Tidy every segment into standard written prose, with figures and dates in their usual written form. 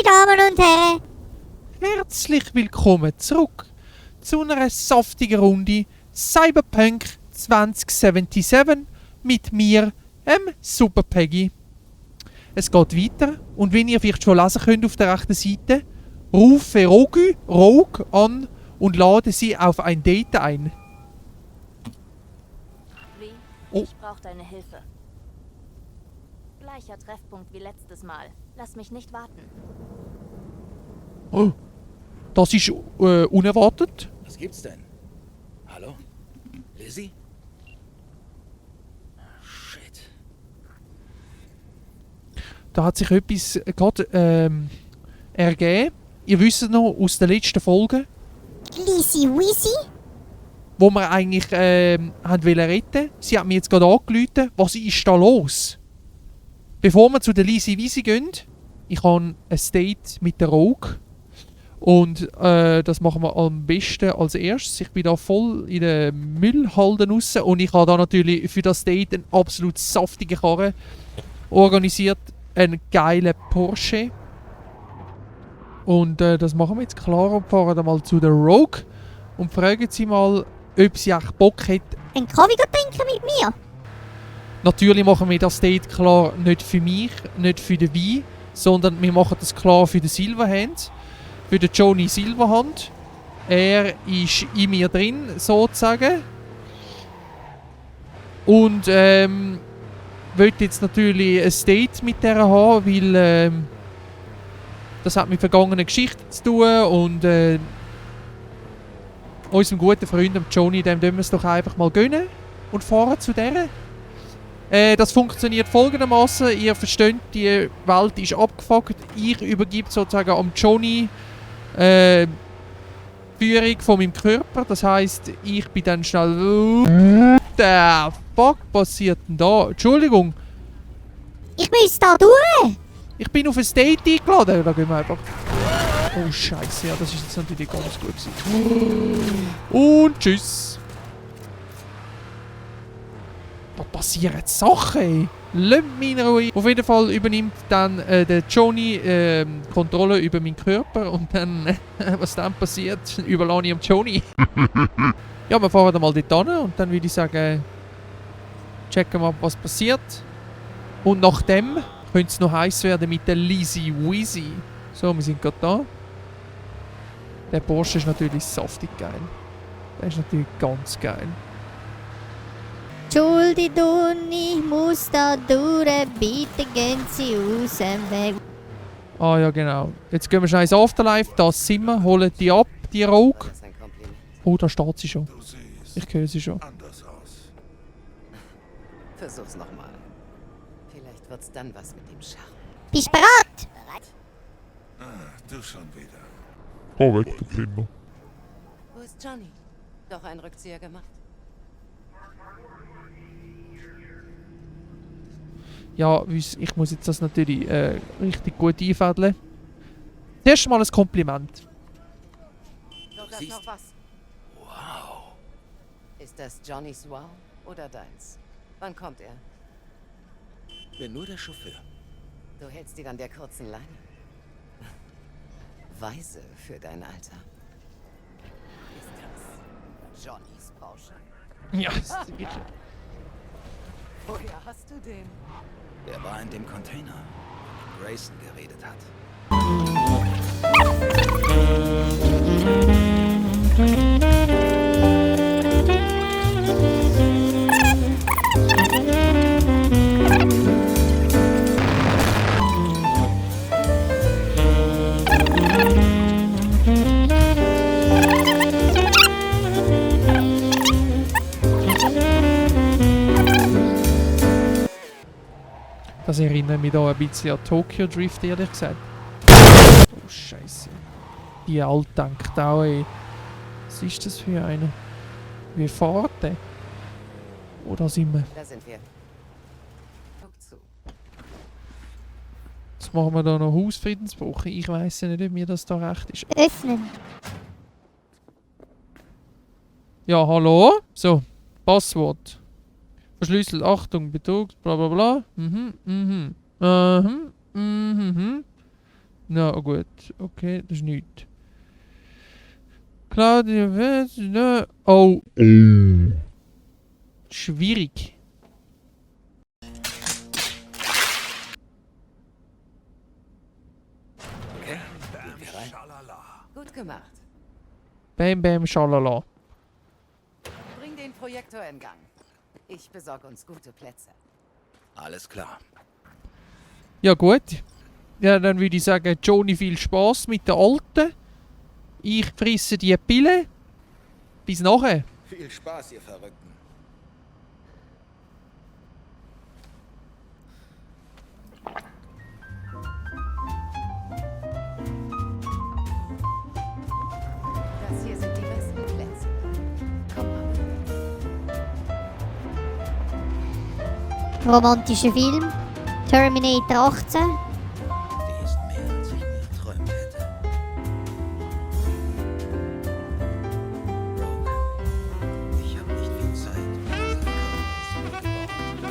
Damen und Herren. Herzlich willkommen zurück zu einer saftigen Runde Cyberpunk 2077 mit mir, Super Peggy. Es geht weiter und wie ihr vielleicht schon lesen könnt auf der rechten Seite, rufe Rogue an und lade sie auf ein Date ein. Wie? Oh. Ich brauche deine Hilfe. Gleicher Treffpunkt wie letztes Mal. Lass mich nicht warten. Oh, das ist unerwartet. Was gibt's denn? Hallo? Lizzie? Shit. Da hat sich etwas gerade ergeben. Ihr wisst noch aus der letzten Folge, Lizzie Wizzy? wo wir eigentlich haben wollen retten. Sie hat mir jetzt gerade angerufen. Was ist da los? Bevor wir zu der Lizzie Wizzy gehen, ich habe ein Date mit der Rogue. Und das machen wir am besten als erstes. Ich bin da voll in den Müllhalden raus und ich habe da natürlich für das Date einen absolut saftigen Karren organisiert. Einen geilen Porsche. Und das machen wir jetzt klar und fahren dann mal zu der Rogue und fragen sie mal, ob sie echt Bock hat. Ein Kaffee trinken mit mir? Natürlich machen wir das Date klar nicht für mich, nicht für den Wein, sondern wir machen das klar für den Silverhand, für den Johnny Silverhand. Er ist in mir drin, sozusagen. Und will jetzt natürlich ein Date mit der haben, weil das hat mit vergangenen Geschichten zu tun und unserem guten Freund dem Johnny, dem wir es doch einfach mal gönnen und fahren zu der. Das funktioniert folgendermaßen: Ihr versteht, die Welt ist abgefuckt. Ich übergebe sozusagen am Johnny Führung von meinem Körper. Das heisst, ich bin dann schnell. What the fuck passiert denn da? Entschuldigung, Ich muss da durch. ich bin auf ein Date eingeladen. Da gehen wir einfach. Oh Scheiße, ja, das ist jetzt natürlich ganz gut gewesen. Und tschüss. Da passieren Sachen, ey. Lass mich in Ruhe. Auf jeden Fall übernimmt dann der Johnny Kontrolle über meinen Körper und dann, was dann passiert, überlasse ich dem Johnny. Ja, wir fahren dann mal dort hin und dann würde ich sagen, checken wir ab, was passiert. Und nachdem könnte es noch heiß werden mit der Lizzie Wizzy. So, wir sind gerade da. Der Porsche ist natürlich saftig geil. Der ist natürlich ganz geil. Entschuldigung, ich muss da durch. Bitte gehen Sie aus dem Weg. Ah ja, genau. Jetzt gehen wir schnell ins Afterlife. Da sind wir, holen die ab, die Rogue. Das ist ein Kompliment. Oh, da steht sie schon. Du siehst Ich höre sie schon. anders aus. Versuch's nochmal. Vielleicht wird's dann was mit dem Charme. Bist du bereit? Ah, du schon wieder. Geh weg, du Kinder. Wo ist Johnny? Doch einen Rückzieher gemacht. Ja, ich muss jetzt das natürlich richtig gut einfädeln. Zuerst mal ein Kompliment. Doch das Siehst- noch was. Wow. Ist das Johnnys Wow oder deins? Wann kommt er? Bin nur der Chauffeur. Du hältst ihn an der kurzen Leine. Weise für dein Alter. Ist das Johnnys Porsche? Ja, Woher hast du den? Der war in dem Container, von dem Grayson geredet hat. das erinnert mich da ein bisschen an Tokyo Drift, ehrlich gesagt. Oh Scheiße. Die Alte denkt auch, ey. Was ist das für eine? Wie fährt der? Oder sind wir? Da sind wir. Guck zu. Jetzt machen wir da noch Hausfriedensbruch. Ich weiss ja nicht, ob mir das da recht ist. Öffnen. Ja, hallo? So, Passwort. Verschlüsselt, Achtung, Betrug, bla bla bla. Na gut, okay, das ist nichts. Claudia, oh, schwierig. Okay, gehen wir rein. Gut gemacht. Bam, bam, schalala. Bring den Projektor in Gang. Ich besorge uns gute Plätze. Alles klar. Ja gut. Ja, dann würde ich sagen, Johnny, viel Spaß mit der Alten. Ich frisse die Pille. Bis nachher. Viel Spaß, ihr Verrückten. Das hier sind die besten Plätze. Komm mal. Romantischer Film. Terminator 18. Die ist mehr, als ich mir erträumt hätte. Rogue, ich habe nicht viel Zeit. Unser Körper ist gebraucht. Aber ich bin hier.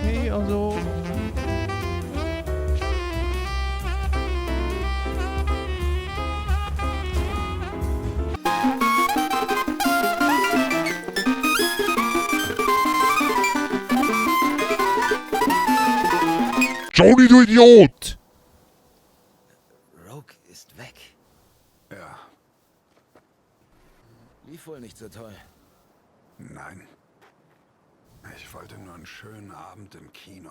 Okay, also. Johnny, du Idiot! Rogue ist weg. Ja, Lief wohl nicht so toll. nein. Ich wollte nur einen schönen Abend im Kino.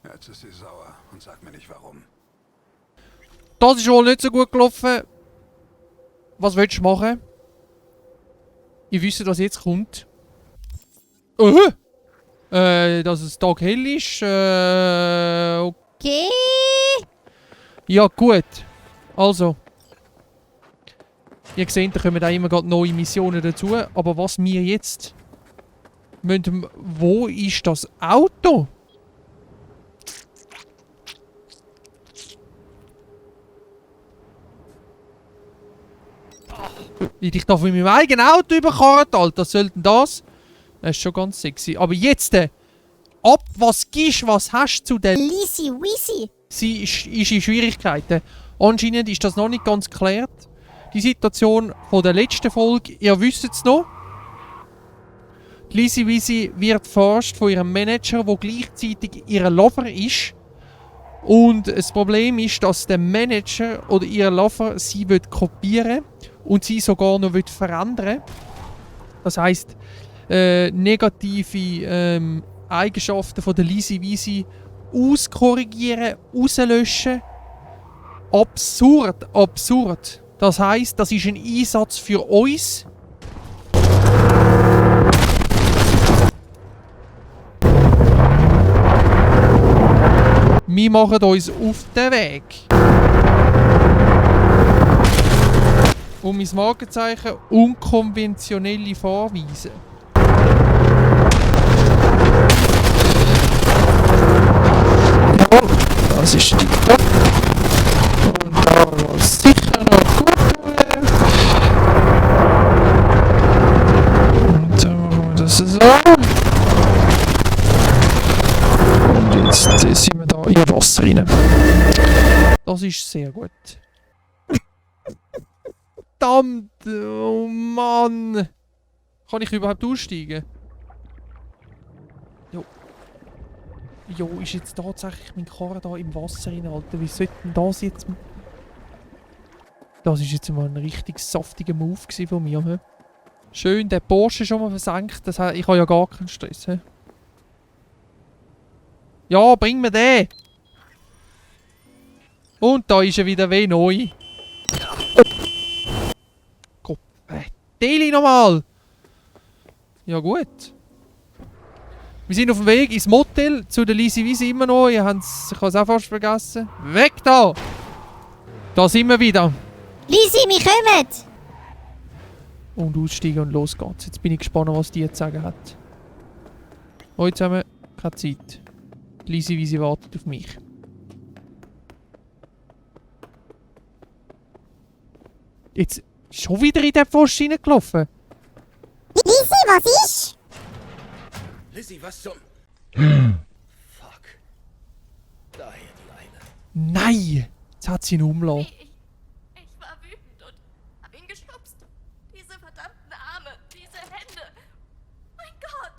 Jetzt ist sie sauer und sagt mir nicht warum. Das ist wohl nicht so gut gelaufen. Was willst du machen? Ihr wisst, was jetzt kommt. Dass es Tag hell ist. Okay. Ja, gut. Also. Ihr seht, da kommen auch immer gerade neue Missionen dazu. Aber was wir jetzt... Wo ist das Auto? Ich dich da von meinem eigenen Auto überkarrt, Alter. Was soll denn das? Das ist schon ganz sexy. Aber jetzt... ab, was gibst, was hast du zu der... Lisi Wisi. Sie ist in Schwierigkeiten. Anscheinend ist das noch nicht ganz geklärt. Die Situation von der letzten Folge, ihr wisst es noch. Die Lisi Wisi wird verarscht von ihrem Manager, der gleichzeitig ihr Lover ist. Und das Problem ist, dass der Manager oder ihr Lover sie kopieren und sie sogar noch verändern will. Das heisst, negative Eigenschaften von der Lisi Wisi auskorrigieren, rauslöschen. Absurd, absurd. Das heisst, das ist ein Einsatz für uns. Wir machen uns auf den Weg. Und mein Markenzeichen unkonventionelle Fahrweise. Das ist die Top. Und da war sicher noch gut. Und dann machen wir das so. Und jetzt sind wir da in Wasser rein. Das ist sehr gut. Verdammt! Oh Mann! Kann ich überhaupt aussteigen? Jo, ist jetzt tatsächlich mein Karren da im Wasser rein, Alter. Wie sollte denn das jetzt... Das ist jetzt mal ein richtig saftiger Move von mir. He? Schön, der Porsche schon mal versenkt. Das heißt, ich habe ja gar keinen Stress. He? Ja, bring mir den! Und da ist er wieder wie neu. Gott, Deli nochmal! Ja gut. Wir sind auf dem Weg ins Motel zu der Lisi Wisi immer noch. Ich habe es auch fast vergessen. Weg da! Da sind wir wieder. Lisi, wir kommen. Und aussteigen und los geht's. Jetzt bin ich gespannt, was die zu sagen hat. Hallo zusammen, keine Zeit. Lisi, wie sie wartet auf mich. Jetzt schon wieder in den Pfosten reingelaufen. Lisi, was ist? Lizzie, was zum... Fuck. Daher die eine. Nein! Jetzt hat sie ihn umgelassen. Ich war wütend und hab ihn geschubst. Diese verdammten Arme, diese Hände. Mein Gott.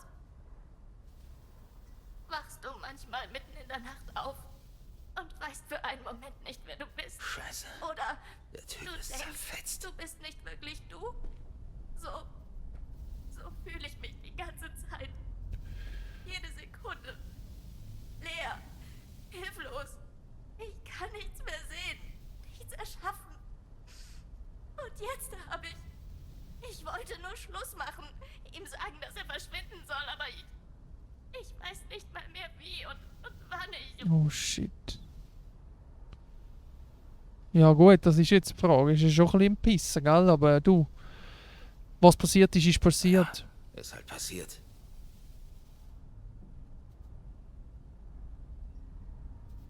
Wachst du manchmal mitten in der Nacht auf und weißt für einen Moment nicht, wer du bist? Scheiße. Oder Der Typ du ist denkst, zerfetzt. du bist nicht wirklich du? So fühle ich mich die ganze Zeit. Jede Sekunde. Leer. Hilflos. Ich kann nichts mehr sehen. Nichts erschaffen. Und jetzt habe ich... Ich wollte nur Schluss machen. Ihm sagen, dass er verschwinden soll, aber ich weiß nicht mal mehr wie und wann ich... Oh shit. Ja gut, das ist jetzt die Frage. Ist ja schon ein bisschen Pissen, gell? Aber du, was passiert ist, ist passiert. Ist halt passiert.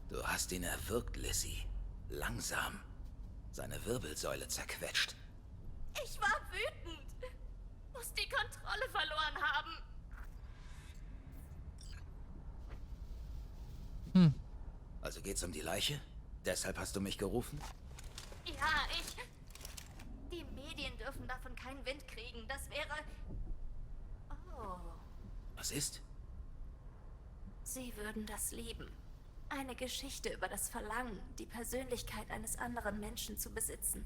Du hast ihn erwürgt, Lizzie. Langsam. Seine Wirbelsäule zerquetscht. Ich war wütend. Muss die Kontrolle verloren haben. Also geht's um die Leiche? Deshalb hast du mich gerufen? Ja, Die Medien dürfen davon keinen Wind kriegen. Das wäre... Oh, Was ist? sie würden das lieben. Eine Geschichte über das Verlangen, die Persönlichkeit eines anderen Menschen zu besitzen.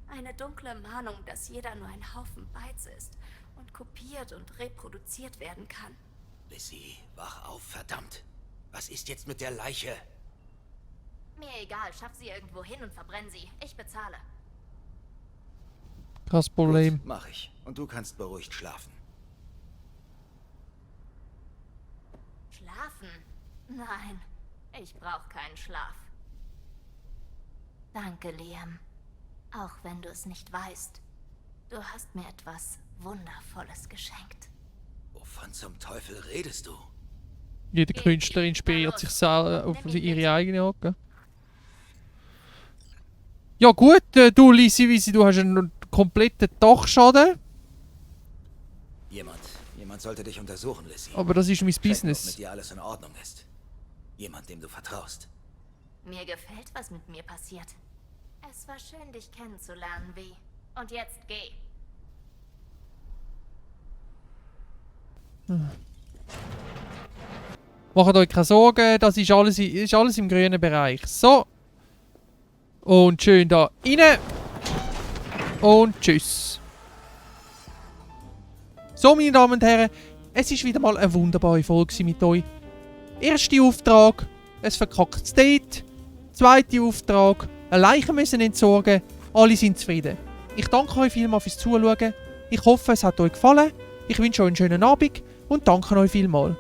Eine dunkle Mahnung, dass jeder nur ein Haufen Bytes ist und kopiert und reproduziert werden kann. Lizzie, wach auf, verdammt. Was ist jetzt mit der Leiche? Mir egal, schaff sie irgendwo hin und verbrenn sie. Ich bezahle. Kein Problem. Gut, mach ich. Und du kannst beruhigt schlafen. Schlafen? Nein, ich brauche keinen Schlaf. Danke, Liam. Auch wenn du es nicht weißt. Du hast mir etwas Wundervolles geschenkt. Wovon zum Teufel redest du? Jeder Künstler inspiriert sich selber auf ihre eigene Art. Gell? Ja gut, du Lisi, du hast einen kompletten Dachschaden. Jemand sollte dich untersuchen, Lizzie. Aber das ist mein Checken, ob Business. mit dir alles in Ordnung ist. Jemand, dem du vertraust. Mir gefällt, was mit mir passiert. Es war schön, dich kennenzulernen, Wie. Und jetzt geh. Macht euch keine Sorgen, das ist alles im grünen Bereich. So. Und schön da rein. Und tschüss. So, meine Damen und Herren, es ist wieder mal eine wunderbare Folge mit euch. Erster Auftrag, ein verkacktes Date. Zweiter Auftrag, eine Leiche müssen entsorgen. Alle sind zufrieden. Ich danke euch vielmals fürs Zuschauen. Ich hoffe, es hat euch gefallen. Ich wünsche euch einen schönen Abend und danke euch vielmals.